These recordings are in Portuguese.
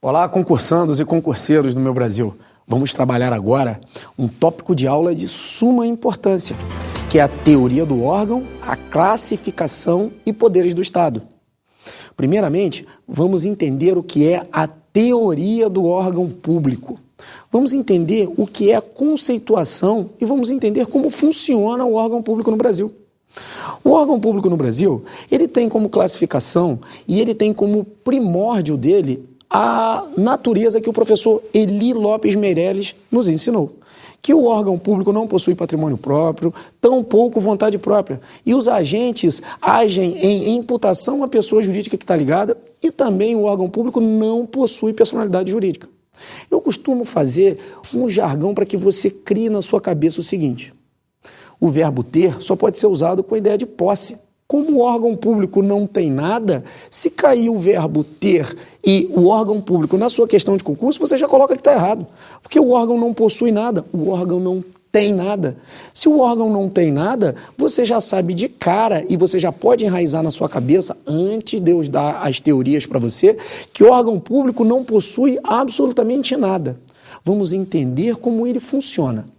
Olá, concursandos e concurseiros do meu Brasil. Vamos trabalhar agora um tópico de aula de suma importância, que é a teoria do órgão, a classificação e poderes do Estado. Primeiramente, vamos entender o que é a teoria do órgão público. Vamos entender o que é a conceituação e vamos entender como funciona o órgão público no Brasil. O órgão público no Brasil, ele tem como classificação e ele tem como primórdio dele a natureza que o professor Eli Lopes Meireles nos ensinou. Que o órgão público não possui patrimônio próprio, tampouco vontade própria. E os agentes agem em imputação à pessoa jurídica que está ligada e também o órgão público não possui personalidade jurídica. Eu costumo fazer um jargão para que você crie na sua cabeça o seguinte: o verbo ter só pode ser usado com a ideia de posse. Como o órgão público não tem nada, se cair o verbo ter e o órgão público na sua questão de concurso, você já coloca que está errado. Porque o órgão não possui nada, o órgão não tem nada. Se o órgão não tem nada, você já sabe de cara e você já pode enraizar na sua cabeça, antes de eu dar as teorias para você, que o órgão público não possui absolutamente nada. Vamos entender como ele funciona.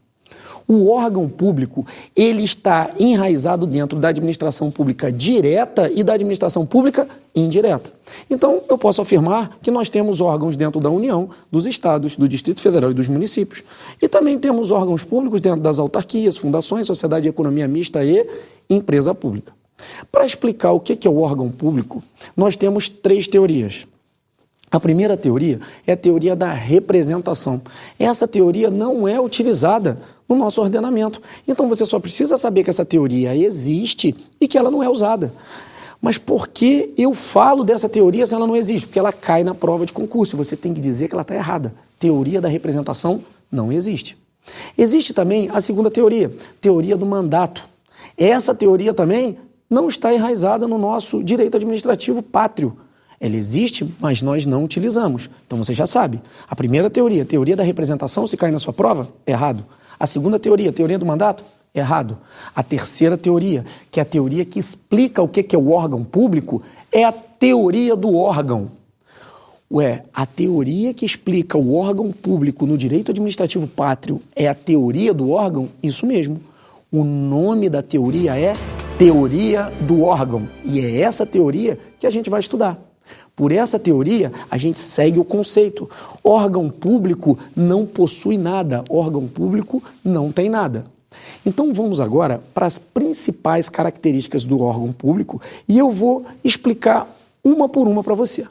O órgão público, ele está enraizado dentro da administração pública direta e da administração pública indireta. Então, eu posso afirmar que nós temos órgãos dentro da União, dos estados, do Distrito Federal e dos municípios. E também temos órgãos públicos dentro das autarquias, fundações, sociedade de economia mista e empresa pública. Para explicar o que é o órgão público, nós temos 3 teorias. A primeira teoria é a teoria da representação. Essa teoria não é utilizada no nosso ordenamento. Então você só precisa saber que essa teoria existe e que ela não é usada. Mas por que eu falo dessa teoria se ela não existe? Porque ela cai na prova de concurso. Você tem que dizer que ela está errada. Teoria da representação não existe. Existe também a segunda teoria, teoria do mandato. Essa teoria também não está enraizada no nosso direito administrativo pátrio. Ela existe, mas nós não utilizamos. Então você já sabe. A primeira teoria, teoria da representação, se cai na sua prova, errado. A segunda teoria, teoria do mandato, errado. A terceira teoria, que é a teoria que explica o que é o órgão público, é a teoria do órgão. A teoria que explica o órgão público no direito administrativo pátrio é a teoria do órgão? Isso mesmo. O nome da teoria é teoria do órgão. E é essa teoria que a gente vai estudar. Por essa teoria, a gente segue o conceito. Órgão público não possui nada, órgão público não tem nada. Então vamos agora para as principais características do órgão público e eu vou explicar uma por uma para você.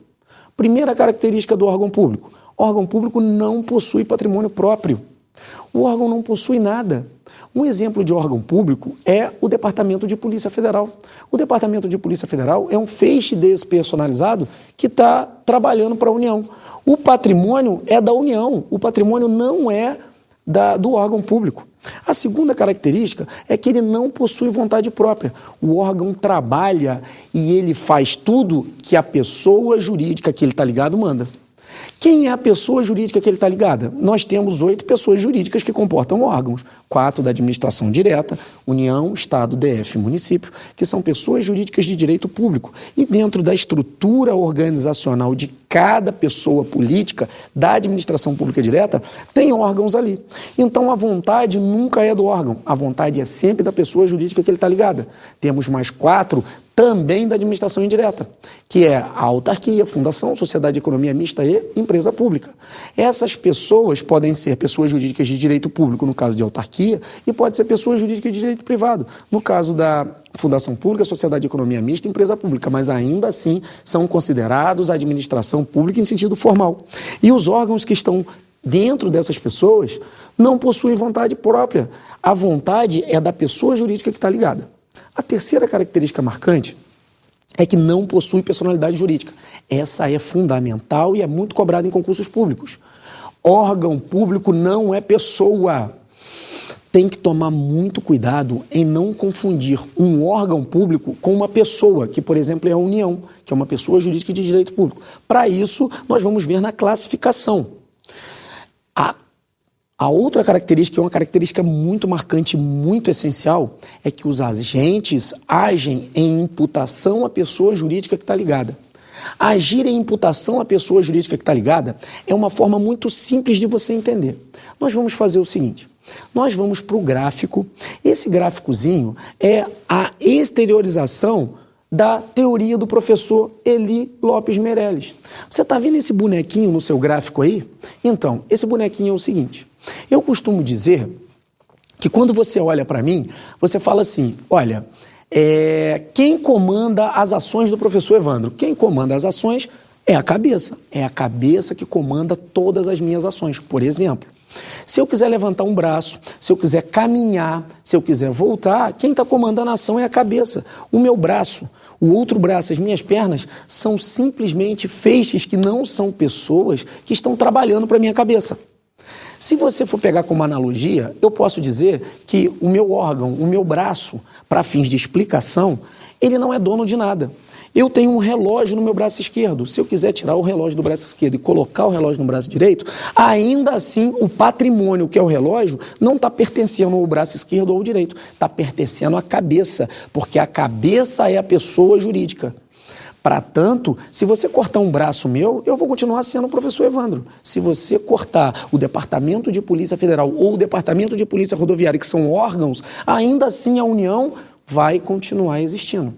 Primeira característica do órgão público: órgão público não possui patrimônio próprio. O órgão não possui nada. Um exemplo de órgão público é o Departamento de Polícia Federal. O Departamento de Polícia Federal é um feixe despersonalizado que está trabalhando para a União. O patrimônio é da União, o patrimônio não é do órgão público. A segunda característica é que ele não possui vontade própria. O órgão trabalha e ele faz tudo que a pessoa jurídica que ele está ligado manda. Quem é a pessoa jurídica que ele está ligada? Nós temos 8 pessoas jurídicas que comportam órgãos. 4 da administração direta, União, Estado, DF e município, que são pessoas jurídicas de direito público. E dentro da estrutura organizacional de cada pessoa política da administração pública direta, tem órgãos ali. Então a vontade nunca é do órgão, a vontade é sempre da pessoa jurídica que ele está ligada. Temos mais 4 também da administração indireta, que é a autarquia, fundação, sociedade de economia mista e empresa pública. Essas pessoas podem ser pessoas jurídicas de direito público, no caso de autarquia, e pode ser pessoas jurídicas de direito privado, no caso da fundação pública, sociedade de economia mista e empresa pública, mas ainda assim são considerados administração pública em sentido formal. E os órgãos que estão dentro dessas pessoas não possuem vontade própria. A vontade é da pessoa jurídica que está ligada. A terceira característica marcante é que não possui personalidade jurídica. Essa é fundamental e é muito cobrada em concursos públicos. Órgão público não é pessoa. Tem que tomar muito cuidado em não confundir um órgão público com uma pessoa, que, por exemplo, é a União, que é uma pessoa jurídica de direito público. Para isso, nós vamos ver na classificação. A outra característica, que é uma característica muito marcante, muito essencial, é que os agentes agem em imputação à pessoa jurídica que está ligada. Agir em imputação à pessoa jurídica que está ligada é uma forma muito simples de você entender. Nós vamos fazer o seguinte, nós vamos para o gráfico, esse gráficozinho é a exteriorização da teoria do professor Eli Lopes Meirelles. Você está vendo esse bonequinho no seu gráfico aí? Então, esse bonequinho é o seguinte, eu costumo dizer que quando você olha para mim, você fala assim, olha, quem comanda as ações do professor Evandro? Quem comanda as ações é a cabeça que comanda todas as minhas ações. Por exemplo, se eu quiser levantar um braço, se eu quiser caminhar, se eu quiser voltar, quem está comandando a ação é a cabeça. O meu braço, o outro braço, as minhas pernas são simplesmente feixes que não são pessoas que estão trabalhando para a minha cabeça. Se você for pegar como analogia, eu posso dizer que o meu órgão, o meu braço, para fins de explicação, ele não é dono de nada. Eu tenho um relógio no meu braço esquerdo. Se eu quiser tirar o relógio do braço esquerdo e colocar o relógio no braço direito, ainda assim o patrimônio, que é o relógio, não está pertencendo ao braço esquerdo ou ao direito. Está pertencendo à cabeça, porque a cabeça é a pessoa jurídica. Para tanto, se você cortar um braço meu, eu vou continuar sendo o professor Evandro. Se você cortar o Departamento de Polícia Federal ou o Departamento de Polícia Rodoviária, que são órgãos, ainda assim a União vai continuar existindo.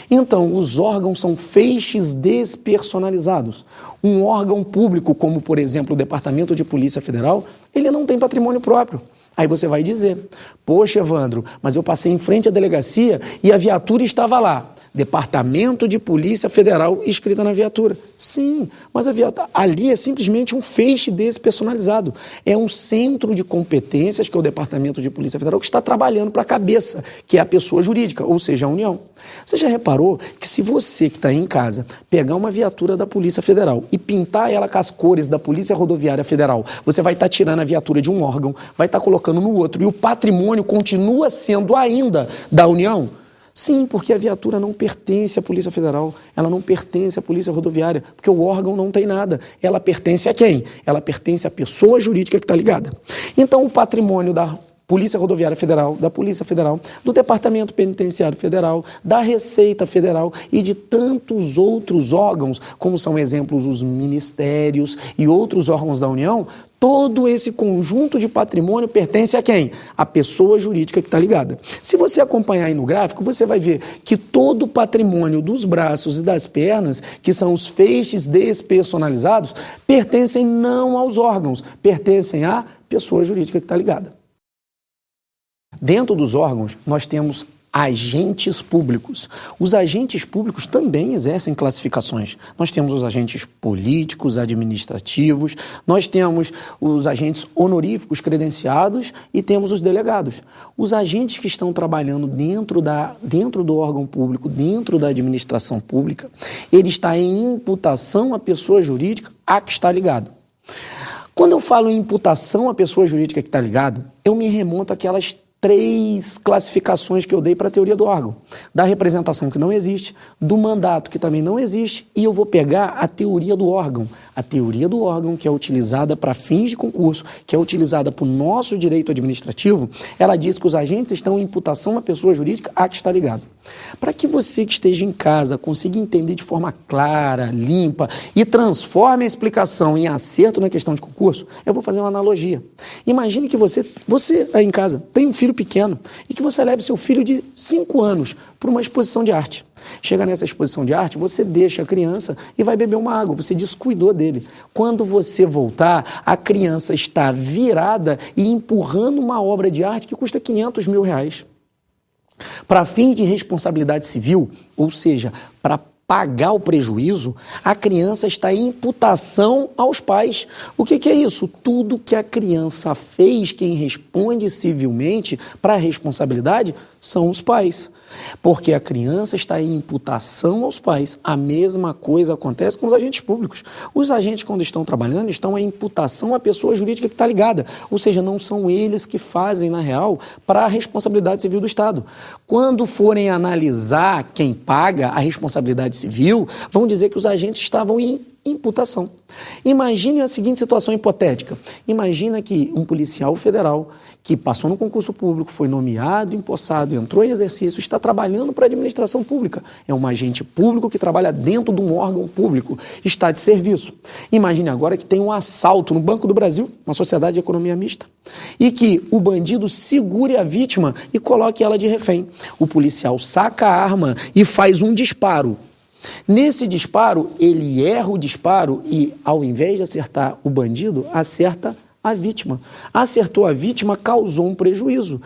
Então, os órgãos são feixes despersonalizados. Um órgão público, como por exemplo o Departamento de Polícia Federal, ele não tem patrimônio próprio. Aí você vai dizer, poxa Evandro, mas eu passei em frente à delegacia e a viatura estava lá. Departamento de Polícia Federal escrita na viatura. Sim, mas a viatura ali é simplesmente um feixe despersonalizado. É um centro de competências, que é o Departamento de Polícia Federal, que está trabalhando para a cabeça, que é a pessoa jurídica, ou seja, a União. Você já reparou que se você que está aí em casa pegar uma viatura da Polícia Federal e pintar ela com as cores da Polícia Rodoviária Federal, você vai estar tirando a viatura de um órgão, vai estar colocando no outro, e o patrimônio continua sendo ainda da União? Sim, porque a viatura não pertence à Polícia Federal, ela não pertence à Polícia Rodoviária, porque o órgão não tem nada. Ela pertence a quem? Ela pertence à pessoa jurídica que está ligada. Então, o patrimônio da Polícia Rodoviária Federal, da Polícia Federal, do Departamento Penitenciário Federal, da Receita Federal e de tantos outros órgãos, como são exemplos os ministérios e outros órgãos da União, todo esse conjunto de patrimônio pertence a quem? A pessoa jurídica que está ligada. Se você acompanhar aí no gráfico, você vai ver que todo o patrimônio dos braços e das pernas, que são os feixes despersonalizados, pertencem não aos órgãos, pertencem à pessoa jurídica que está ligada. Dentro dos órgãos, nós temos agentes públicos. Os agentes públicos também exercem classificações. Nós temos os agentes políticos, administrativos, nós temos os agentes honoríficos credenciados e temos os delegados. Os agentes que estão trabalhando dentro do órgão público, dentro da administração pública, ele está em imputação à pessoa jurídica a que está ligado. Quando eu falo em imputação à pessoa jurídica que está ligado, eu me remonto àquelas 3 classificações que eu dei para a teoria do órgão. Da representação, que não existe, do mandato, que também não existe, e eu vou pegar a teoria do órgão. A teoria do órgão, que é utilizada para fins de concurso, que é utilizada para o nosso direito administrativo, ela diz que os agentes estão em imputação à pessoa jurídica a que está ligado. Para que você que esteja em casa consiga entender de forma clara, limpa e transforme a explicação em acerto na questão de concurso, eu vou fazer uma analogia. Imagine que você aí em casa tem um filho pequeno e que você leve seu filho de 5 anos para uma exposição de arte. Chega nessa exposição de arte, você deixa a criança e vai beber uma água, você descuidou dele. Quando você voltar, a criança está virada e empurrando uma obra de arte que custa R$500 mil. Para fins de responsabilidade civil, ou seja, para pagar o prejuízo, a criança está em imputação aos pais. O que é isso? Tudo que a criança fez, quem responde civilmente para a responsabilidade são os pais. Porque a criança está em imputação aos pais. A mesma coisa acontece com os agentes públicos. Os agentes, quando estão trabalhando, estão em imputação à pessoa jurídica que está ligada. Ou seja, não são eles que fazem, na real, para a responsabilidade civil do Estado. Quando forem analisar quem paga a responsabilidade responsabilidade civil, vão dizer que os agentes estavam em imputação. Imagine a seguinte situação hipotética. Imagina que um policial federal que passou no concurso público, foi nomeado, empossado, entrou em exercício, está trabalhando para a administração pública. É um agente público que trabalha dentro de um órgão público, está de serviço. Imagine agora que tem um assalto no Banco do Brasil, uma sociedade de economia mista, e que o bandido segure a vítima e coloque ela de refém. O policial saca a arma e faz um disparo. Nesse disparo, ele erra o disparo e, ao invés de acertar o bandido, acerta a vítima. Acertou a vítima, causou um prejuízo.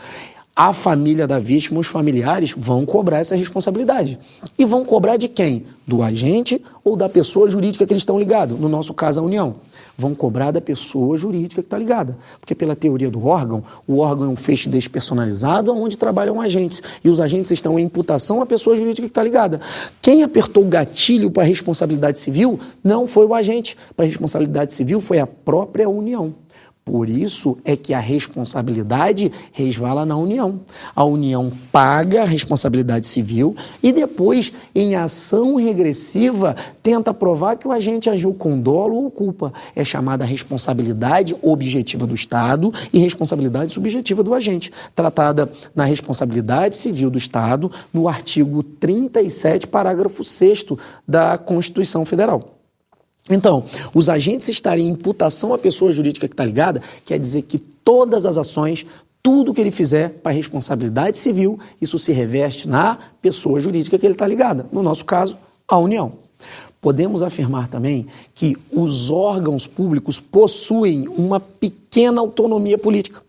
A família da vítima, os familiares, vão cobrar essa responsabilidade. E vão cobrar de quem? Do agente ou da pessoa jurídica que eles estão ligados? No nosso caso, a União. Vão cobrar da pessoa jurídica que está ligada. Porque pela teoria do órgão, o órgão é um feixe despersonalizado onde trabalham agentes. E os agentes estão em imputação à pessoa jurídica que está ligada. Quem apertou o gatilho para a responsabilidade civil não foi o agente. Para a responsabilidade civil foi a própria União. Por isso é que a responsabilidade resvala na União. A União paga a responsabilidade civil e depois, em ação regressiva, tenta provar que o agente agiu com dolo ou culpa. É chamada responsabilidade objetiva do Estado e responsabilidade subjetiva do agente, tratada na responsabilidade civil do Estado, no artigo 37, parágrafo 6º da Constituição Federal. Então, os agentes estarem em imputação à pessoa jurídica que está ligada, quer dizer que todas as ações, tudo que ele fizer para responsabilidade civil, isso se reveste na pessoa jurídica que ele está ligada, no nosso caso, a União. Podemos afirmar também que os órgãos públicos possuem uma pequena autonomia política.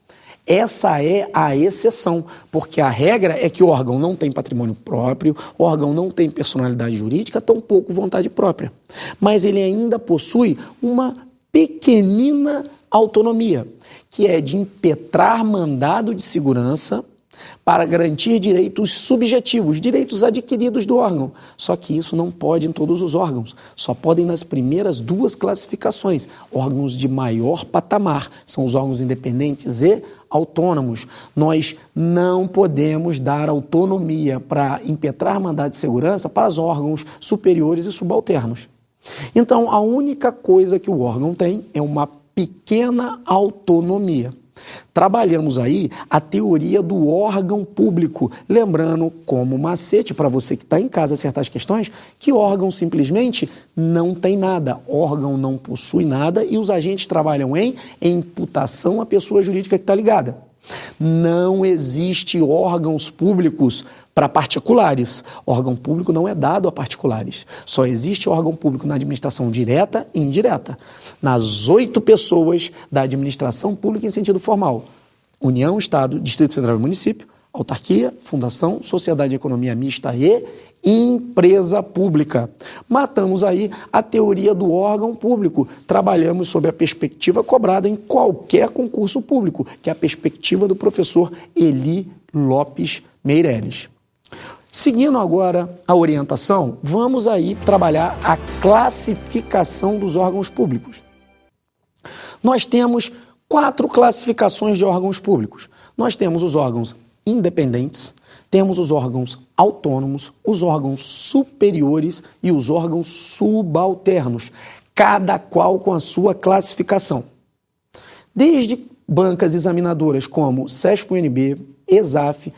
Essa é a exceção, porque a regra é que o órgão não tem patrimônio próprio, o órgão não tem personalidade jurídica, tampouco vontade própria. Mas ele ainda possui uma pequenina autonomia, que é de impetrar mandado de segurança para garantir direitos subjetivos, direitos adquiridos do órgão. Só que isso não pode em todos os órgãos, só podem nas primeiras duas classificações. Órgãos de maior patamar são os órgãos independentes e autônomos. Nós não podemos dar autonomia para impetrar mandado de segurança para os órgãos superiores e subalternos. Então, a única coisa que o órgão tem é uma pequena autonomia. Trabalhamos aí a teoria do órgão público, lembrando como macete para você que está em casa acertar as questões, que órgão simplesmente não tem nada, órgão não possui nada e os agentes trabalham em imputação à pessoa jurídica que está ligada. Não existe órgãos públicos para particulares. Órgão público não é dado a particulares. Só existe órgão público na administração direta e indireta. Nas 8 pessoas da administração pública em sentido formal: União, Estado, Distrito Federal e Município, autarquia, fundação, sociedade de economia mista e empresa pública. Matamos aí a teoria do órgão público. Trabalhamos sob a perspectiva cobrada em qualquer concurso público, que é a perspectiva do professor Eli Lopes Meireles. Seguindo agora a orientação, vamos aí trabalhar a classificação dos órgãos públicos. Nós temos 4 classificações de órgãos públicos. Nós temos os órgãos independentes, temos os órgãos autônomos, os órgãos superiores e os órgãos subalternos, cada qual com a sua classificação. Desde bancas examinadoras como SESP-UNB, ESAF,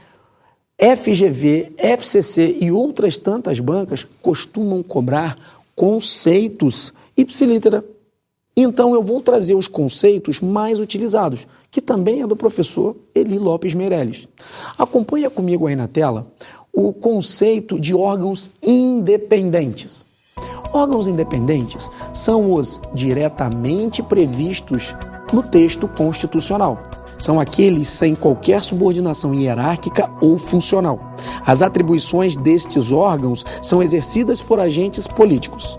FGV, FCC e outras tantas bancas costumam cobrar conceitos ipsilitera. Então eu vou trazer os conceitos mais utilizados, que também é do professor Eli Lopes Meireles. Acompanha comigo aí na tela o conceito de órgãos independentes. Órgãos independentes são os diretamente previstos no texto constitucional. São aqueles sem qualquer subordinação hierárquica ou funcional. As atribuições destes órgãos são exercidas por agentes políticos.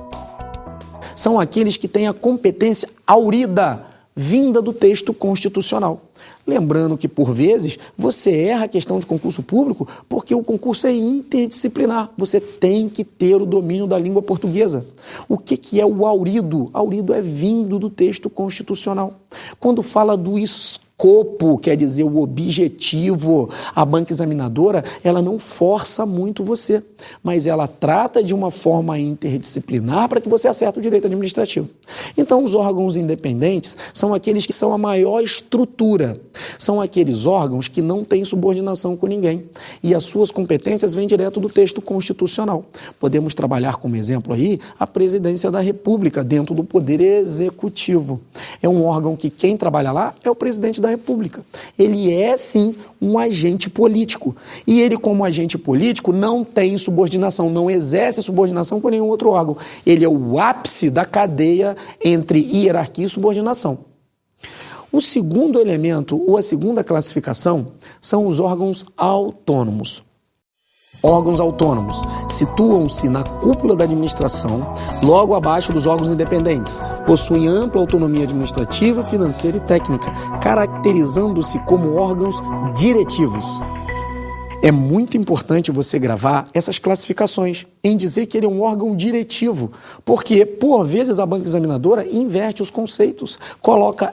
São aqueles que têm a competência aurida, vinda do texto constitucional. Lembrando que, por vezes, você erra a questão de concurso público porque o concurso é interdisciplinar. Você tem que ter o domínio da língua portuguesa. O que é o aurido? Aurido é vindo do texto constitucional. Quando fala do escopo escopo, quer dizer o objetivo. A banca examinadora, ela não força muito você, mas ela trata de uma forma interdisciplinar para que você acerte o direito administrativo. Então, os órgãos independentes são aqueles que são a maior estrutura, são aqueles órgãos que não têm subordinação com ninguém e as suas competências vêm direto do texto constitucional. Podemos trabalhar como exemplo aí a Presidência da República dentro do Poder Executivo. É um órgão que quem trabalha lá é o Presidente da República. Ele é, sim, um agente político. E ele, como agente político, não tem subordinação, não exerce subordinação com nenhum outro órgão. Ele é o ápice da cadeia entre hierarquia e subordinação. O segundo elemento, ou a segunda classificação, são os órgãos autônomos. Órgãos autônomos situam-se na cúpula da administração, logo abaixo dos órgãos independentes. Possuem ampla autonomia administrativa, financeira e técnica, caracterizando-se como órgãos diretivos. É muito importante você gravar essas classificações em dizer que ele é um órgão diretivo, porque, por vezes, a banca examinadora inverte os conceitos.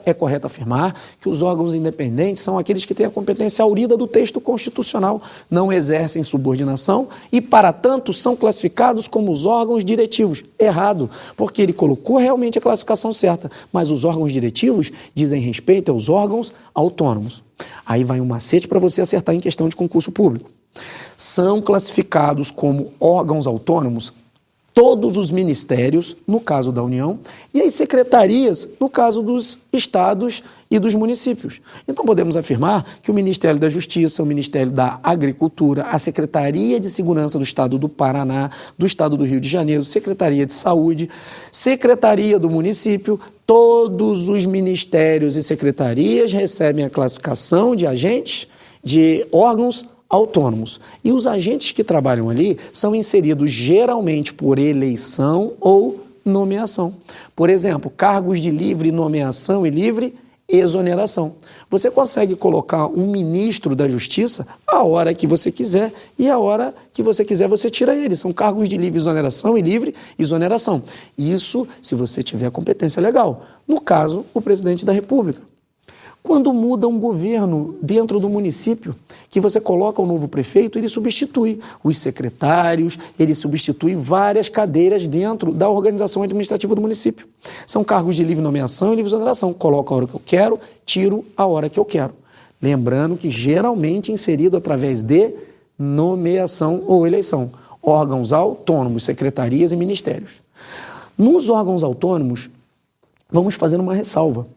É correto afirmar que os órgãos independentes são aqueles que têm a competência aurida do texto constitucional, não exercem subordinação e, para tanto, são classificados como os órgãos diretivos. Errado, porque ele colocou realmente a classificação certa, mas os órgãos diretivos dizem respeito aos órgãos autônomos. Aí vai um macete para você acertar em questão de concurso público. São classificados como órgãos autônomos todos os ministérios, no caso da União, e as secretarias, no caso dos estados e dos municípios. Então podemos afirmar que o Ministério da Justiça, o Ministério da Agricultura, a Secretaria de Segurança do Estado do Paraná, do Estado do Rio de Janeiro, Secretaria de Saúde, Secretaria do Município, todos os ministérios e secretarias recebem a classificação de agentes de órgãos autônomos. E os agentes que trabalham ali são inseridos geralmente por eleição ou nomeação. Por exemplo, cargos de livre nomeação e livre exoneração. Você consegue colocar um ministro da Justiça a hora que você quiser e a hora que você quiser você tira ele. São cargos de livre exoneração e livre exoneração. Isso se você tiver competência legal. No caso, o presidente da República. Quando muda um governo dentro do município, que você coloca o novo prefeito, ele substitui os secretários, ele substitui várias cadeiras dentro da organização administrativa do município. São cargos de livre nomeação e livre exoneração. Coloco a hora que eu quero, tiro a hora que eu quero. Lembrando que geralmente inserido através de nomeação ou eleição. Órgãos autônomos, secretarias e ministérios. Nos órgãos autônomos, vamos fazer uma ressalva.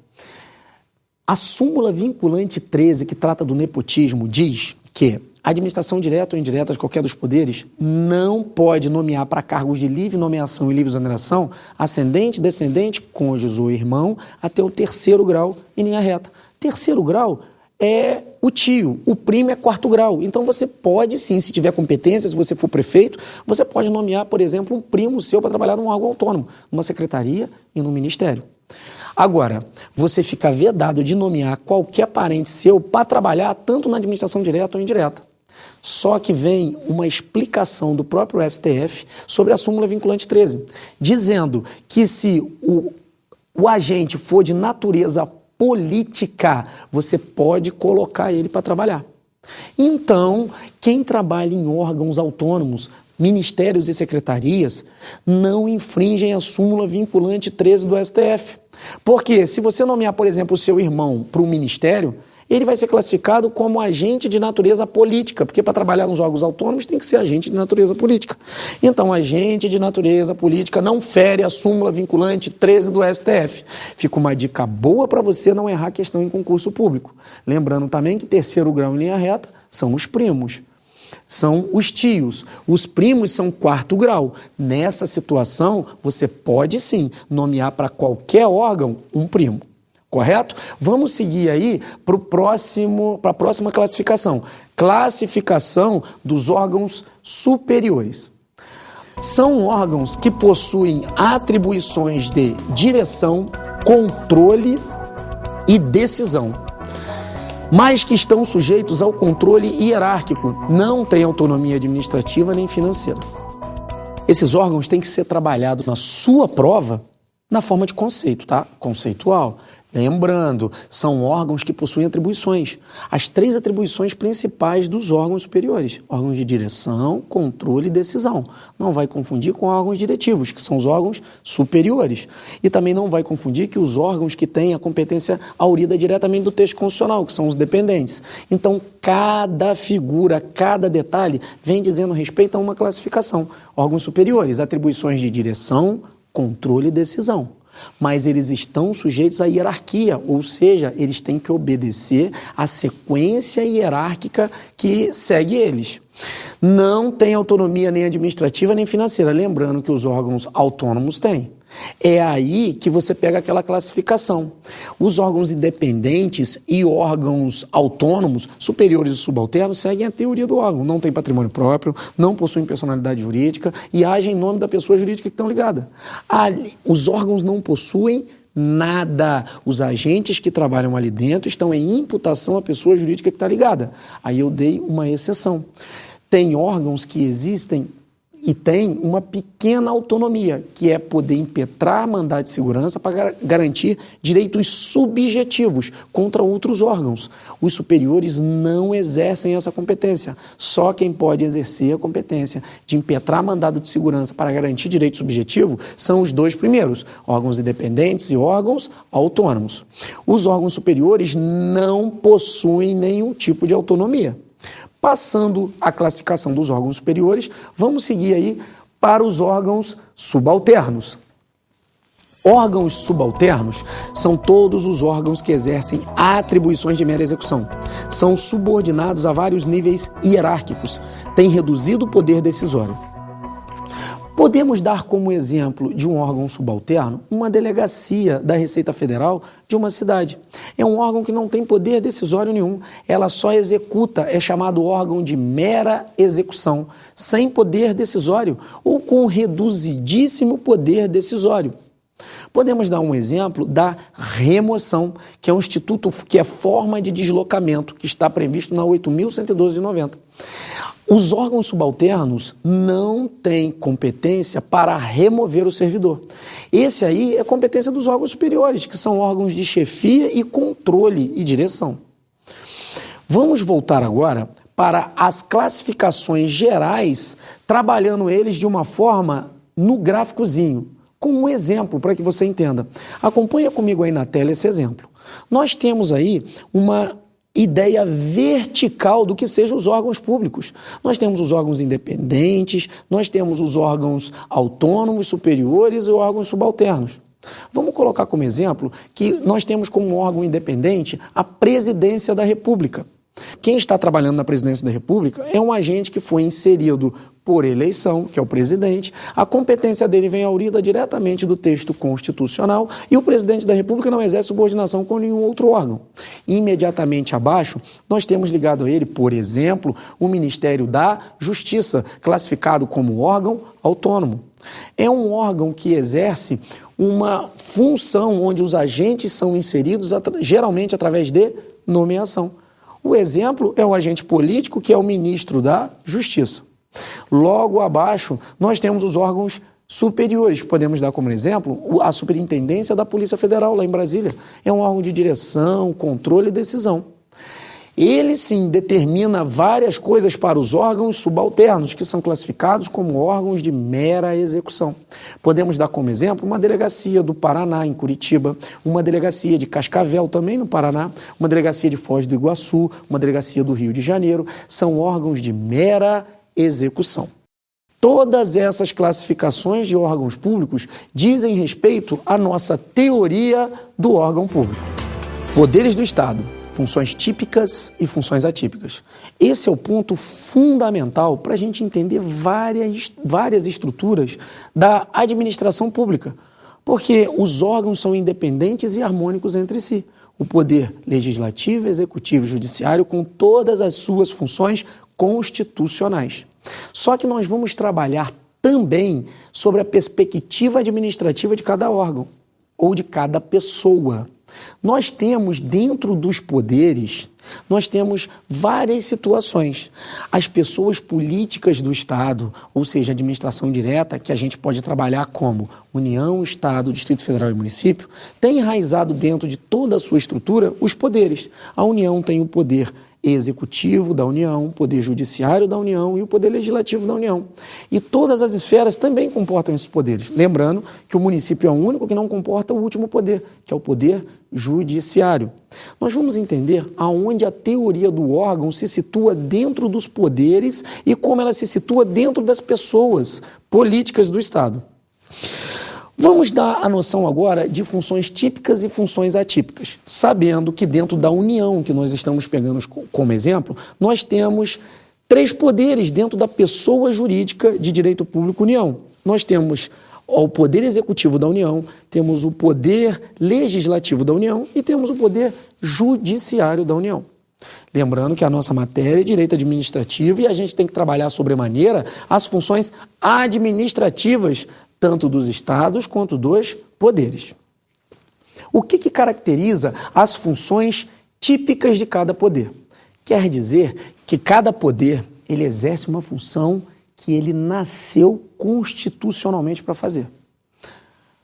A súmula vinculante 13, que trata do nepotismo, diz que a administração direta ou indireta de qualquer dos poderes não pode nomear para cargos de livre nomeação e livre exoneração ascendente, descendente, cônjuge ou irmão até o 3º grau em linha reta. 3º grau é o tio, o primo é 4º grau. Então você pode sim, se tiver competência, se você for prefeito, você pode nomear, por exemplo, um primo seu para trabalhar num órgão autônomo, numa secretaria e num ministério. Agora, você fica vedado de nomear qualquer parente seu para trabalhar tanto na administração direta ou indireta. Só que vem uma explicação do próprio STF sobre a súmula vinculante 13, dizendo que se o agente for de natureza política, você pode colocar ele para trabalhar. Então, quem trabalha em órgãos autônomos, ministérios e secretarias, não infringem a súmula vinculante 13 do STF. Porque se você nomear, por exemplo, o seu irmão para um ministério, ele vai ser classificado como agente de natureza política, porque para trabalhar nos órgãos autônomos tem que ser agente de natureza política. Então, agente de natureza política não fere a súmula vinculante 13 do STF. Fica uma dica boa para você não errar questão em concurso público. Lembrando também que 3º grau em linha reta são os primos. São os tios. Os primos são 4º grau. Nessa situação, você pode sim nomear para qualquer órgão um primo. Correto? Vamos seguir aí para a próxima classificação. Classificação dos órgãos superiores. São órgãos que possuem atribuições de direção, controle e decisão, mas que estão sujeitos ao controle hierárquico, não têm autonomia administrativa nem financeira. Esses órgãos têm que ser trabalhados na sua prova na forma de conceito, tá? Conceitual. Lembrando, são órgãos que possuem atribuições. As 3 atribuições principais dos órgãos superiores: órgãos de direção, controle e decisão. Não vai confundir com órgãos diretivos, que são os órgãos superiores. E também não vai confundir que os órgãos que têm a competência aurida diretamente do texto constitucional, que são os dependentes. Então, cada figura, cada detalhe vem dizendo respeito a uma classificação. Órgãos superiores, atribuições de direção, controle e decisão. Mas eles estão sujeitos à hierarquia, ou seja, eles têm que obedecer à sequência hierárquica que segue eles. Não tem autonomia nem administrativa nem financeira, lembrando que os órgãos autônomos têm. É aí que você pega aquela classificação. Os órgãos independentes e órgãos autônomos, superiores e subalternos, seguem a teoria do órgão. Não tem patrimônio próprio, não possuem personalidade jurídica e agem em nome da pessoa jurídica que estão ligada. Os órgãos não possuem nada. Os agentes que trabalham ali dentro estão em imputação à pessoa jurídica que está ligada. Aí eu dei uma exceção. Tem órgãos que existem e tem uma pequena autonomia, que é poder impetrar mandado de segurança para garantir direitos subjetivos contra outros órgãos. Os superiores não exercem essa competência. Só quem pode exercer a competência de impetrar mandado de segurança para garantir direito subjetivo são os 2 primeiros, órgãos independentes e órgãos autônomos. Os órgãos superiores não possuem nenhum tipo de autonomia. Passando a classificação dos órgãos superiores, vamos seguir aí para os órgãos subalternos. Órgãos subalternos são todos os órgãos que exercem atribuições de mera execução. São subordinados a vários níveis hierárquicos, têm reduzido o poder decisório. Podemos dar como exemplo de um órgão subalterno uma delegacia da Receita Federal de uma cidade. É um órgão que não tem poder decisório nenhum, ela só executa, é chamado órgão de mera execução, sem poder decisório ou com reduzidíssimo poder decisório. Podemos dar um exemplo da remoção, que é um instituto que é forma de deslocamento, que está previsto na 8.112 de 90. Os órgãos subalternos não têm competência para remover o servidor. Esse aí é competência dos órgãos superiores, que são órgãos de chefia e controle e direção. Vamos voltar agora para as classificações gerais, trabalhando eles de uma forma no gráficozinho, com um exemplo para que você entenda. Acompanha comigo aí na tela esse exemplo. Nós temos aí uma ideia vertical do que sejam os órgãos públicos. Nós temos os órgãos independentes, nós temos os órgãos autônomos, superiores e órgãos subalternos. Vamos colocar como exemplo que nós temos como órgão independente a Presidência da República. Quem está trabalhando na Presidência da República é um agente que foi inserido por eleição, que é o presidente. A competência dele vem aurida diretamente do texto constitucional e o presidente da República não exerce subordinação com nenhum outro órgão. Imediatamente abaixo, nós temos ligado a ele, por exemplo, o Ministério da Justiça, classificado como órgão autônomo. É um órgão que exerce uma função onde os agentes são inseridos geralmente através de nomeação. O exemplo é o agente político, que é o ministro da Justiça. Logo abaixo, nós temos os órgãos superiores. Podemos dar como exemplo a Superintendência da Polícia Federal, lá em Brasília. É um órgão de direção, controle e decisão. Ele, sim, determina várias coisas para os órgãos subalternos, que são classificados como órgãos de mera execução. Podemos dar como exemplo uma delegacia do Paraná, em Curitiba, uma delegacia de Cascavel, também no Paraná, uma delegacia de Foz do Iguaçu, uma delegacia do Rio de Janeiro. São órgãos de mera execução. Todas essas classificações de órgãos públicos dizem respeito à nossa teoria do órgão público. Poderes do Estado. Funções típicas e funções atípicas. Esse é o ponto fundamental para a gente entender várias estruturas da administração pública, porque os órgãos são independentes e harmônicos entre si. O poder legislativo, executivo e judiciário com todas as suas funções constitucionais. Só que nós vamos trabalhar também sobre a perspectiva administrativa de cada órgão ou de cada pessoa. Nós temos dentro dos poderes, nós temos várias situações. As pessoas políticas do Estado, ou seja, administração direta, que a gente pode trabalhar como União, Estado, Distrito Federal e município, tem enraizado dentro de toda a sua estrutura os poderes. A União tem o poder executivo da União, o poder judiciário da União e o poder legislativo da União. E todas as esferas também comportam esses poderes. Lembrando que o município é o único que não comporta o último poder, que é o poder judiciário. Nós vamos entender aonde a teoria do órgão se situa dentro dos poderes e como ela se situa dentro das pessoas políticas do Estado. Vamos dar a noção agora de funções típicas e funções atípicas, sabendo que dentro da União, que nós estamos pegando como exemplo, nós temos 3 poderes dentro da pessoa jurídica de direito público União. Nós temos o poder executivo da União, temos o poder legislativo da União e temos o poder judiciário da União. Lembrando que a nossa matéria é direito administrativo e a gente tem que trabalhar sobremaneira as funções administrativas tanto dos estados quanto dos poderes. O que caracteriza as funções típicas de cada poder? Quer dizer que cada poder ele exerce uma função que ele nasceu constitucionalmente para fazer.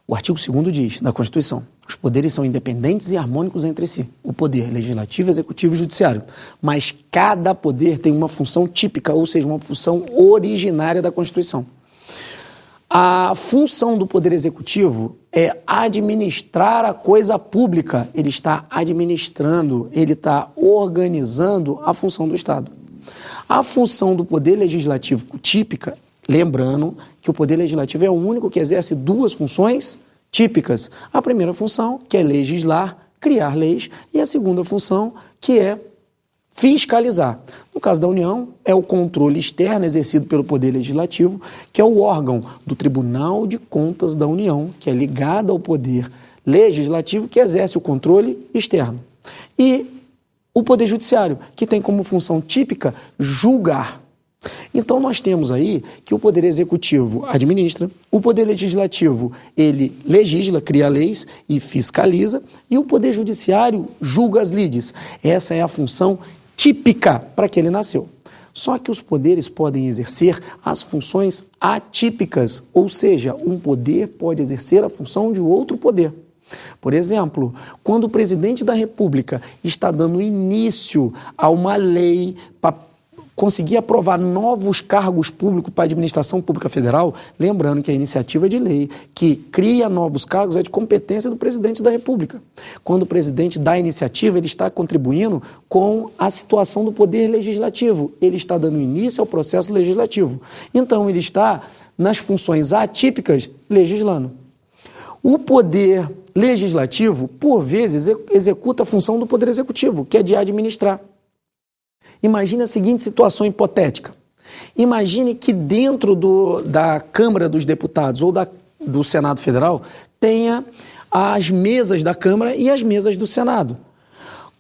O artigo 2º diz, da Constituição, os poderes são independentes e harmônicos entre si, o poder legislativo, executivo e judiciário. Mas cada poder tem uma função típica, ou seja, uma função originária da Constituição. A função do Poder Executivo é administrar a coisa pública. Ele está administrando, ele está organizando a função do Estado. A função do Poder Legislativo típica, lembrando que o Poder Legislativo é o único que exerce 2 funções típicas. A primeira função, que é legislar, criar leis, e a segunda função, que é fiscalizar. No caso da União, é o controle externo exercido pelo Poder Legislativo, que é o órgão do Tribunal de Contas da União, que é ligado ao Poder Legislativo, que exerce o controle externo. E o Poder Judiciário, que tem como função típica julgar. Então nós temos aí que o Poder Executivo administra, o Poder Legislativo ele legisla, cria leis e fiscaliza, e o Poder Judiciário julga as lides. Essa é a função típica para que ele nasceu. Só que os poderes podem exercer as funções atípicas, ou seja, um poder pode exercer a função de outro poder. Por exemplo, quando o presidente da República está dando início a uma lei para conseguir aprovar novos cargos públicos para a administração pública federal, lembrando que a iniciativa de lei que cria novos cargos é de competência do presidente da República. Quando o presidente dá a iniciativa, ele está contribuindo com a situação do poder legislativo. Ele está dando início ao processo legislativo. Então, ele está nas funções atípicas legislando. O poder legislativo, por vezes, executa a função do poder executivo, que é de administrar. Imagine a seguinte situação hipotética. Imagine que dentro da Câmara dos Deputados ou do Senado Federal tenha as mesas da Câmara e as mesas do Senado.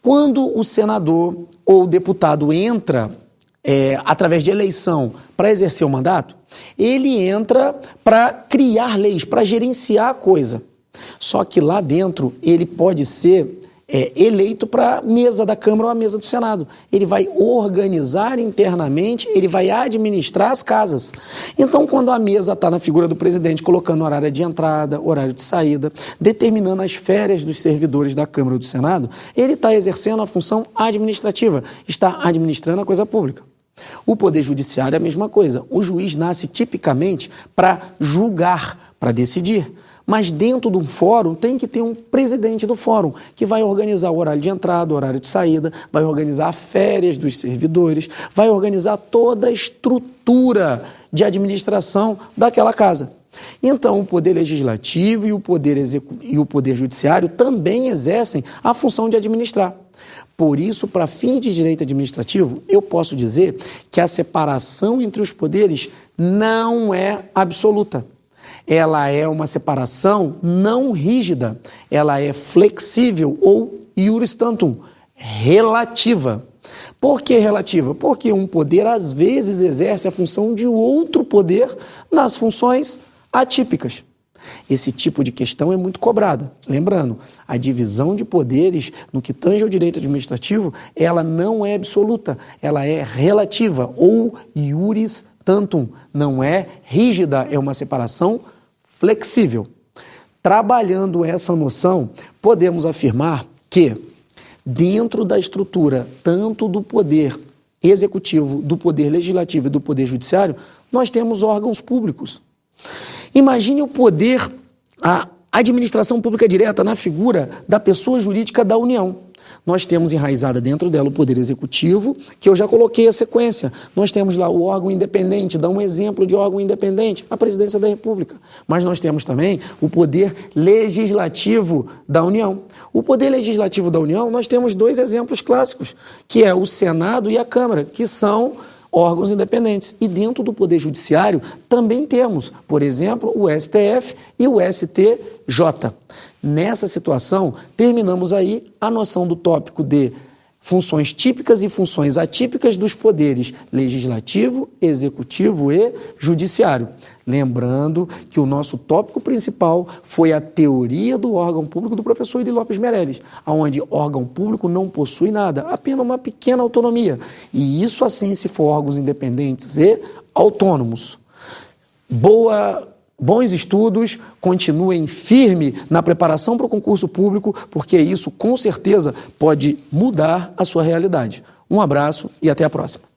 Quando o senador ou o deputado entra através de eleição para exercer o mandato, ele entra para criar leis, para gerenciar a coisa. Só que lá dentro ele pode ser eleito para a mesa da Câmara ou a mesa do Senado. Ele vai organizar internamente, ele vai administrar as casas. Então, quando a mesa está na figura do presidente, colocando horário de entrada, horário de saída, determinando as férias dos servidores da Câmara ou do Senado, ele está exercendo a função administrativa, está administrando a coisa pública. O Poder Judiciário é a mesma coisa. O juiz nasce tipicamente para julgar, para decidir. Mas dentro de um fórum tem que ter um presidente do fórum que vai organizar o horário de entrada, o horário de saída, vai organizar férias dos servidores, vai organizar toda a estrutura de administração daquela casa. Então, o Poder Legislativo e o Poder Judiciário também exercem a função de administrar. Por isso, para fins de direito administrativo, eu posso dizer que a separação entre os poderes não é absoluta. Ela é uma separação não rígida, ela é flexível ou iuris tantum, relativa. Por que relativa? Porque um poder às vezes exerce a função de outro poder nas funções atípicas. Esse tipo de questão é muito cobrada. Lembrando, a divisão de poderes no que tange ao direito administrativo, ela não é absoluta, ela é relativa ou iuris tantum, não é rígida, é uma separação flexível. Trabalhando essa noção, podemos afirmar que, dentro da estrutura tanto do poder executivo, do poder legislativo e do poder judiciário, nós temos órgãos públicos. Imagine o poder, a administração pública direta na figura da pessoa jurídica da União. Nós temos enraizada dentro dela o poder executivo, que eu já coloquei a sequência. Nós temos lá o órgão independente, dá um exemplo de órgão independente, a Presidência da República. Mas nós temos também o poder legislativo da União. O poder legislativo da União, nós temos dois exemplos clássicos, que é o Senado e a Câmara, que são órgãos independentes. E dentro do Poder Judiciário também temos, por exemplo, o STF e o STJ. Nessa situação, terminamos aí a noção do tópico de funções típicas e funções atípicas dos poderes legislativo, executivo e judiciário. Lembrando que o nosso tópico principal foi a teoria do órgão público do professor Iri Lopes Meirelles, onde órgão público não possui nada, apenas uma pequena autonomia. E isso assim se for órgãos independentes e autônomos. Bons estudos, continuem firme na preparação para o concurso público, porque isso com certeza pode mudar a sua realidade. Um abraço e até a próxima.